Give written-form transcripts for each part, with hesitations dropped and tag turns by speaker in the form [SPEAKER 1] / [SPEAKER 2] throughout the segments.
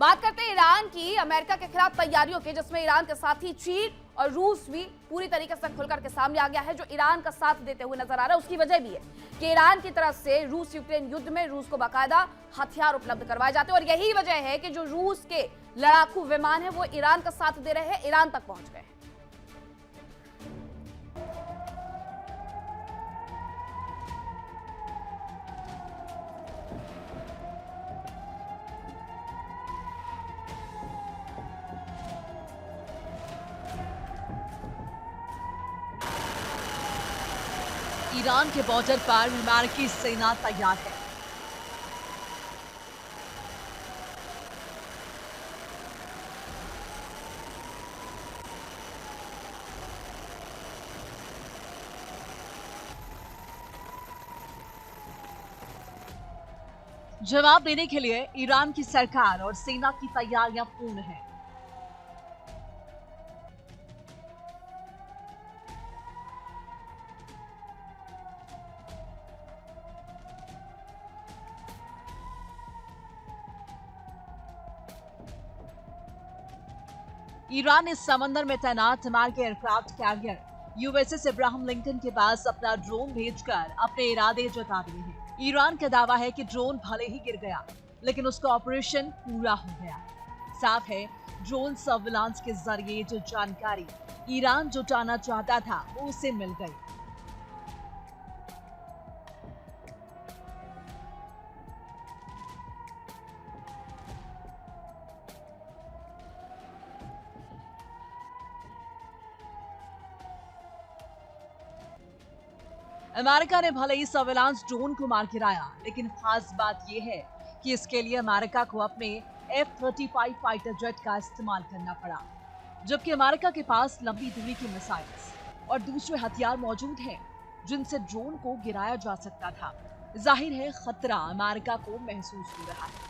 [SPEAKER 1] बात करते हैं ईरान की अमेरिका के खिलाफ तैयारियों की, जिसमें ईरान के साथ ही चीन और रूस भी पूरी तरीके से खुलकर के सामने आ गया है। जो ईरान का साथ देते हुए नजर आ रहा है, उसकी वजह भी है कि ईरान की तरफ से रूस यूक्रेन युद्ध में रूस को बाकायदा हथियार उपलब्ध करवाए जाते हैं और यही वजह है कि जो रूस के लड़ाकू विमान है वो ईरान का साथ दे रहे हैं, ईरान तक पहुंच गए हैं।
[SPEAKER 2] ईरान के बॉर्डर पर अमेरिकी सेना तैयार है। जवाब देने के लिए ईरान की सरकार और सेना की तैयारियां पूर्ण हैं। ईरान ने समंदर में तैनात अमेरिकी aircraft carrier USS Ibrahim Lincoln के पास अपना ड्रोन भेजकर अपने इरादे जता दिए हैं। ईरान का दावा है कि ड्रोन भले ही गिर गया, लेकिन उसका ऑपरेशन पूरा हो गया। साफ है, ड्रोन सर्विलांस के जरिए जो जानकारी ईरान जुटाना चाहता था वो उसे मिल गई। अमेरिका ने भले ही सर्विलांस ड्रोन को मार गिराया, लेकिन खास बात यह है कि इसके लिए अमेरिका को अपने F-35 फाइटर जेट का इस्तेमाल करना पड़ा, जबकि अमेरिका के पास लंबी दूरी की मिसाइल्स और दूसरे हथियार मौजूद हैं जिनसे ड्रोन को गिराया जा सकता था। जाहिर है, खतरा अमेरिका को महसूस हो रहा है।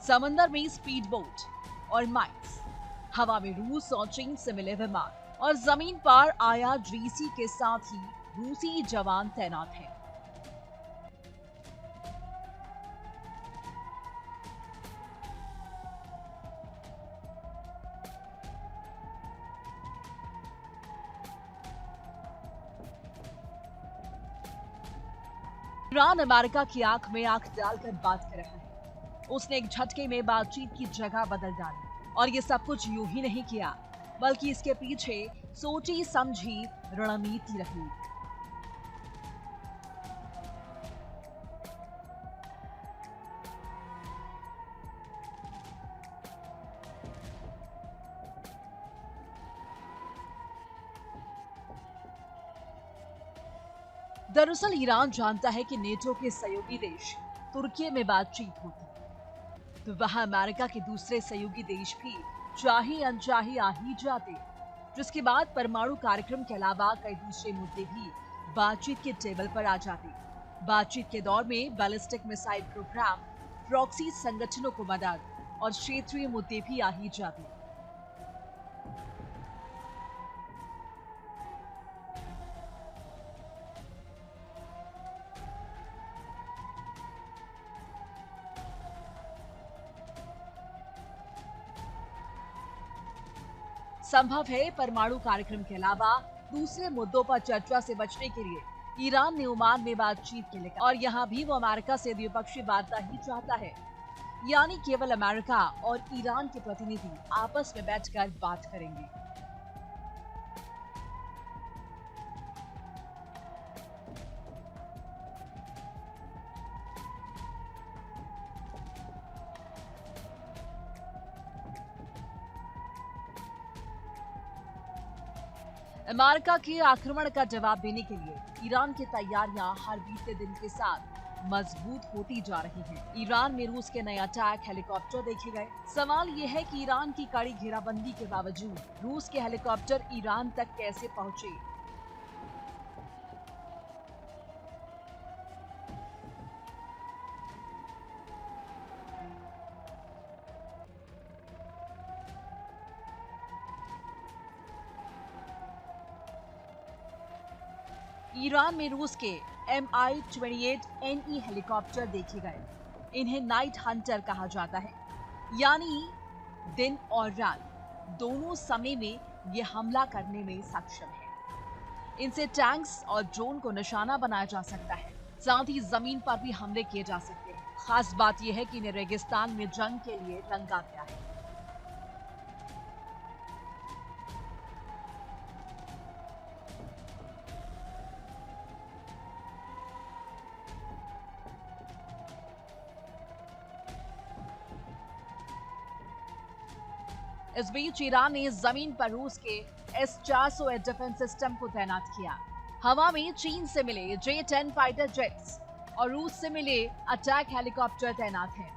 [SPEAKER 2] समंदर में स्पीड बोट और माइन्स, हवा में रूस और चीन से मिले विमान और जमीन पर IRGC के साथ ही रूसी जवान तैनात हैं। ईरान अमेरिका की आंख में आंख डालकर बात कर रहा है। उसने एक झटके में बातचीत की जगह बदल डाली और ये सब कुछ यूं ही नहीं किया, बल्कि इसके पीछे सोची समझी रणनीति रही। दरअसल ईरान जानता है कि नेटो के सहयोगी देश तुर्की में बातचीत होती, तो वहां अमेरिका के दूसरे सहयोगी देश भी चाहे अनचाहे आ ही जाते, जिसके बाद परमाणु कार्यक्रम के अलावा कई दूसरे मुद्दे भी बातचीत के टेबल पर आ जाते। बातचीत के दौर में बैलिस्टिक मिसाइल प्रोग्राम, प्रॉक्सी संगठनों को मदद और क्षेत्रीय मुद्दे भी आ ही जाते। संभव है परमाणु कार्यक्रम के अलावा दूसरे मुद्दों पर चर्चा से बचने के लिए ईरान ने ओमान में बातचीत के लिए, और यहाँ भी वो अमेरिका से द्विपक्षीय वार्ता ही चाहता है, यानी केवल अमेरिका और ईरान के प्रतिनिधि आपस में बैठकर बात करेंगे। अमेरिका के आक्रमण का जवाब देने के लिए ईरान की तैयारियां हर बीते दिन के साथ मजबूत होती जा रही हैं। ईरान में रूस के नए अटैक हेलीकॉप्टर देखे गए। सवाल यह है कि ईरान की कड़ी घेराबंदी के बावजूद रूस के हेलीकॉप्टर ईरान तक कैसे पहुंचे। ईरान में रूस के MI-28NE हेलीकॉप्टर देखे गए। इन्हें नाइट हंटर कहा जाता है, यानी दिन और रात दोनों समय में ये हमला करने में सक्षम है। इनसे टैंक्स और ड्रोन को निशाना बनाया जा सकता है, साथ ही जमीन पर भी हमले किए जा सकते हैं। खास बात यह है कि इन्हें रेगिस्तान में जंग के लिए रंगा गया है। इस बीच ईरान ने जमीन पर रूस के S-400 एयर डिफेंस सिस्टम को तैनात किया। हवा में चीन से मिले J-10 फाइटर जेट्स और रूस से मिले अटैक हेलीकॉप्टर तैनात हैं।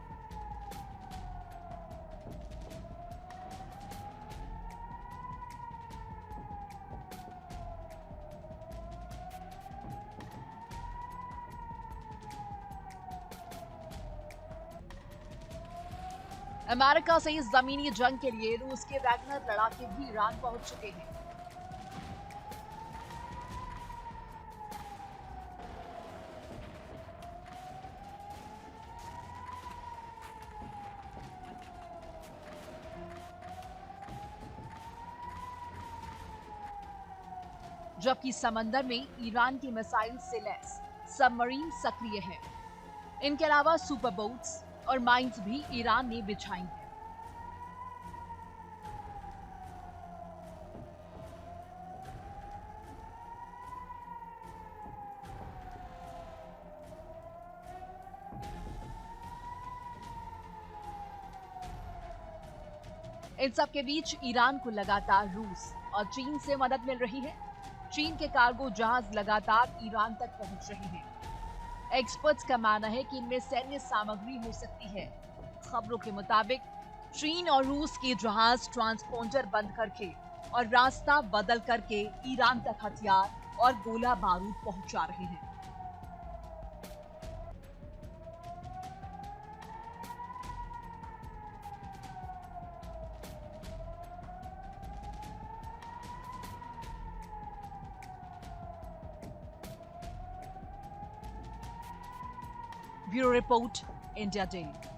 [SPEAKER 2] अमेरिका से इस जमीनी जंग के लिए रूस के वैगनर लड़ाके भी ईरान पहुंच चुके हैं। जबकि समंदर में ईरान की मिसाइल से लैस सबमरीन सक्रिय है। इनके अलावा सुपर बोट्स और माइंस भी ईरान ने बिछाई हैं। इन सब के बीच ईरान को लगातार रूस और चीन से मदद मिल रही है। चीन के कार्गो जहाज लगातार ईरान तक पहुंच रहे हैं। एक्सपर्ट्स का मानना है कि इनमें सैन्य सामग्री हो सकती है। खबरों के मुताबिक चीन और रूस के जहाज ट्रांसपोंडर बंद करके और रास्ता बदल करके ईरान तक हथियार और गोला बारूद पहुंचा रहे हैं। Bureau report, India daily.